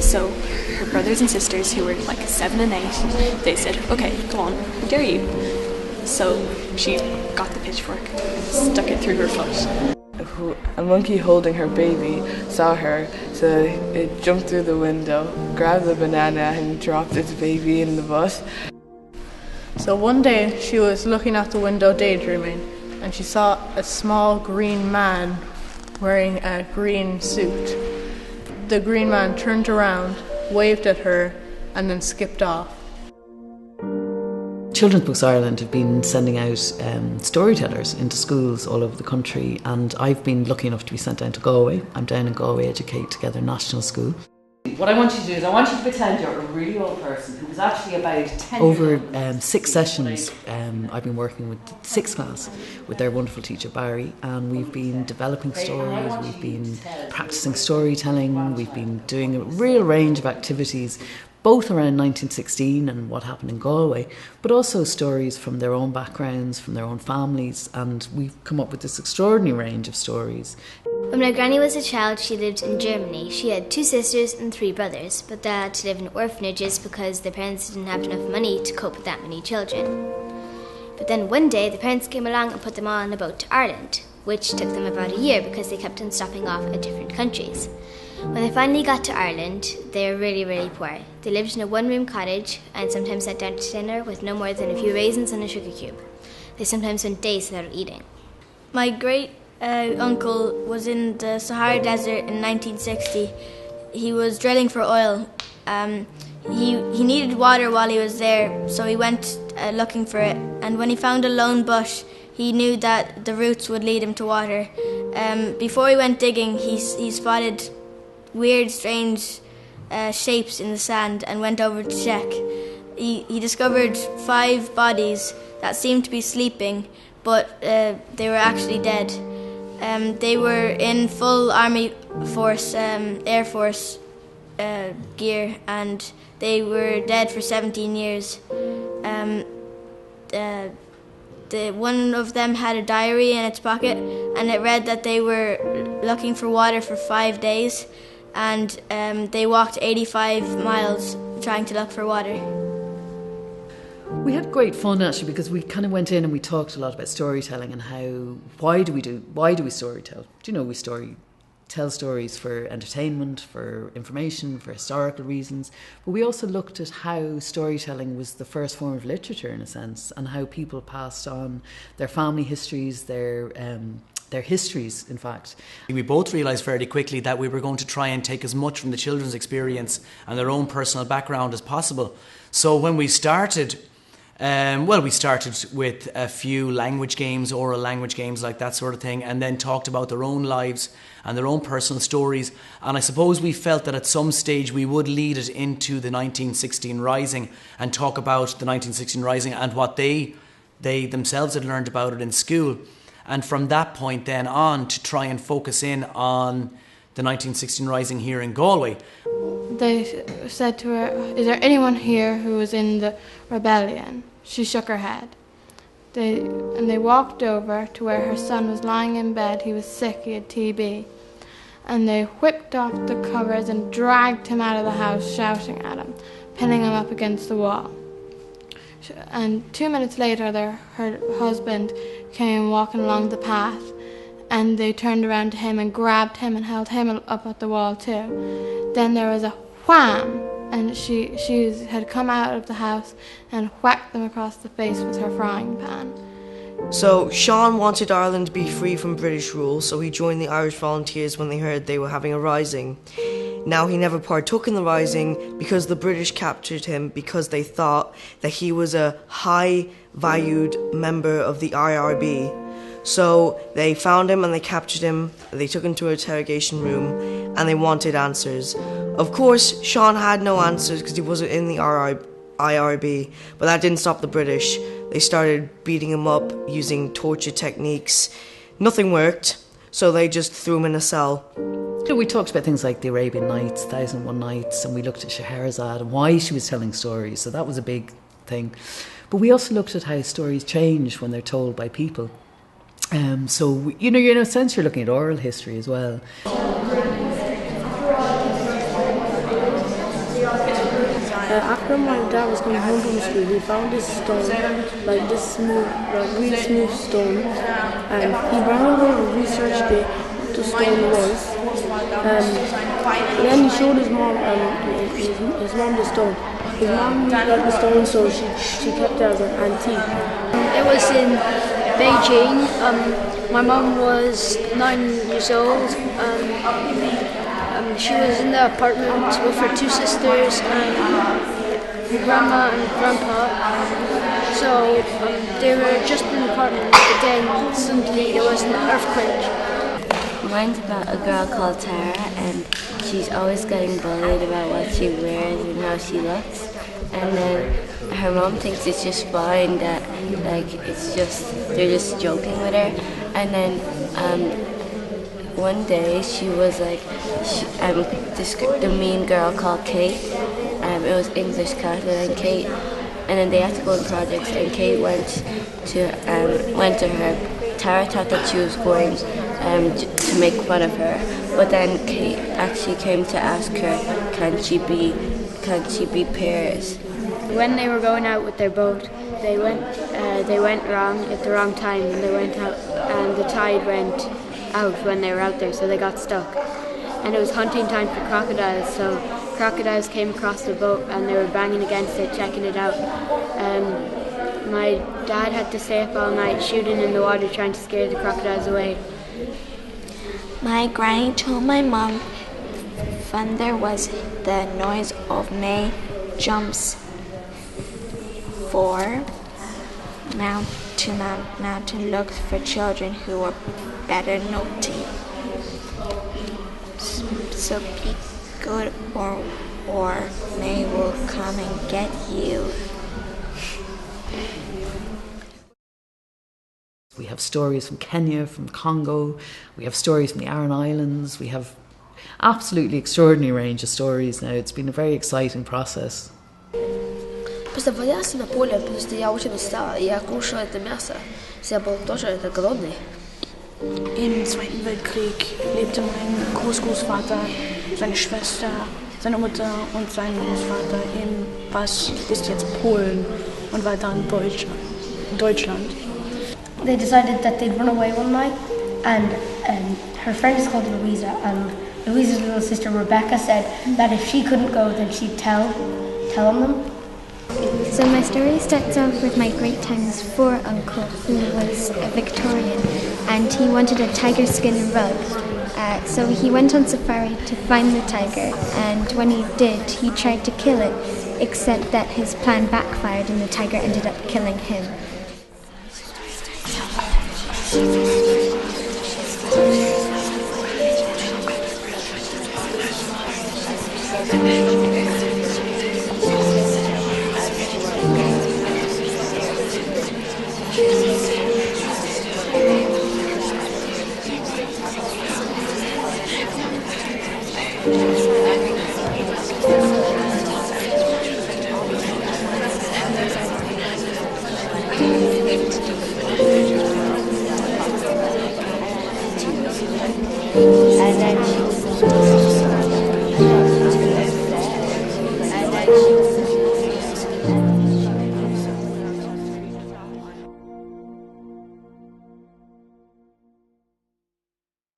So her brothers and sisters, who were like 7 and 8, they said, okay, go on, how dare you? So she got the pitchfork, stuck it through her foot. A monkey holding her baby saw her, so it jumped through the window, grabbed the banana and dropped its baby in the bus. So one day she was looking out the window daydreaming, and she saw a small green man wearing a green suit. The green man turned around, waved at her, and then skipped off. Children's Books Ireland have been sending out storytellers into schools all over the country, and I've been lucky enough to be sent down to Galway. I'm down in Galway Educate Together National School. What I want you to do is I want you to pretend you're a really old person who was actually about 10 Over 6 sessions, I've been working with 6th class with their wonderful teacher Barry, and we've been developing stories, we've been practicing storytelling, we've been doing a real range of activities, both around 1916 and what happened in Galway, but also stories from their own backgrounds, from their own families, and we've come up with this extraordinary range of stories. When my granny was a child, she lived in Germany. She had 2 sisters and 3 brothers, but they had to live in orphanages because their parents didn't have enough money to cope with that many children. But then one day, the parents came along and put them all on a boat to Ireland, which took them about a year because they kept on stopping off at different countries. When they finally got to Ireland, they were really, really poor. They lived in a 1-room cottage and sometimes sat down to dinner with no more than a few raisins and a sugar cube. They sometimes went days without eating. My great uncle was in the Sahara Desert in 1960. He was drilling for oil. He needed water while he was there, so he went looking for it. And when he found a lone bush, he knew that the roots would lead him to water. Before he went digging, he spotted weird, strange shapes in the sand and went over to check. He discovered 5 bodies that seemed to be sleeping, but they were actually dead. They were in full Army Force, Air Force gear, and they were dead for 17 years. One of them had a diary in its pocket, and it read that they were looking for water for 5 days, and they walked 85 miles trying to look for water. We had great fun actually, because we kind of went in and we talked a lot about storytelling and why do we storytell? Do you know, we tell stories for entertainment, for information, for historical reasons, but we also looked at how storytelling was the first form of literature in a sense, and how people passed on their family histories, their histories, in fact. We both realised fairly quickly that we were going to try and take as much from the children's experience and their own personal background as possible. So when we started, we started with a few language games, oral language games, like that sort of thing, and then talked about their own lives and their own personal stories. And I suppose we felt that at some stage we would lead it into the 1916 Rising and talk about the 1916 Rising and what they themselves had learned about it in school. And from that point then on, to try and focus in on the 1916 Rising here in Galway. They said to her, "Is there anyone here who was in the rebellion?" She shook her head. They walked over to where her son was lying in bed. He was sick, he had TB. And they whipped off the covers and dragged him out of the house, shouting at him, pinning him up against the wall. And 2 minutes later, her husband came walking along the path, and they turned around to him and grabbed him and held him up at the wall too. Then there was a wham, and she had come out of the house and whacked them across the face with her frying pan. So Sean wanted Ireland to be free from British rule, so he joined the Irish Volunteers when they heard they were having a rising. Now he never partook in the rising because the British captured him because they thought that he was a high-valued member of the IRB. So they found him and they captured him, they took him to an interrogation room, and they wanted answers. Of course, Sean had no answers because he wasn't in the IRB, but that didn't stop the British. They started beating him up using torture techniques. Nothing worked, so they just threw him in a cell. We talked about things like the Arabian Nights, 1001 Nights, and we looked at Scheherazade and why she was telling stories, so that was a big thing. But we also looked at how stories change when they're told by people. So, in a sense, you're looking at oral history as well. After my dad was coming home from school, he found this stone, like this smooth, like really smooth stone, and he ran over and researched what the stone was. Then he showed his mom, his mom the stone. His mom liked the stone, so she kept it as an antique. It was in Beijing. My mom was 9 years old. She was in the apartment with her 2 sisters and her grandma and grandpa. So they were just in the apartment, but then suddenly there was an earthquake. Mine's about a girl called Tara, and she's always getting bullied about what she wears and how she looks. And then her mom thinks it's just fine that, like, they're just joking with her. And then one day she was like, the mean girl called Kate. It was English class, and then they had to go on projects, and Kate went to her. Tara thought that she was going to make fun of her, but then Kate actually came to ask her, can she be pairs? When they were going out with their boat, they went wrong at the wrong time, and they went out, and the tide went out when they were out there, so they got stuck. And it was hunting time for crocodiles, so crocodiles came across the boat and they were banging against it, checking it out. My dad had to stay up all night shooting in the water, trying to scare the crocodiles away. My granny told my mom thunder was the noise of May jumps for mountain looks for children who were better naughty. So be good or May will come and get you. We have stories from Kenya, from Congo, we have stories from the Aran Islands, we have absolutely extraordinary range of stories now. It's been a very exciting process. Представляю себе поле, потому что я очень устала, и я кушаю это мясо. Я был тоже голодный. Im Zweiten Weltkrieg lebte mein Großgroßvater, seine Schwester, seine Mutter und sein Großvater in was ist jetzt Polen und weiter in Deutschland. They decided that they'd run away one night, and her friend is called Louisa, and Louisa's little sister Rebecca said that if she couldn't go, then she'd tell on them. So my story starts off with my great times 4 uncle, who was a Victorian, and he wanted a tiger skin rug. So he went on safari to find the tiger, and when he did, he tried to kill it, except that his plan backfired and the tiger ended up killing him. And then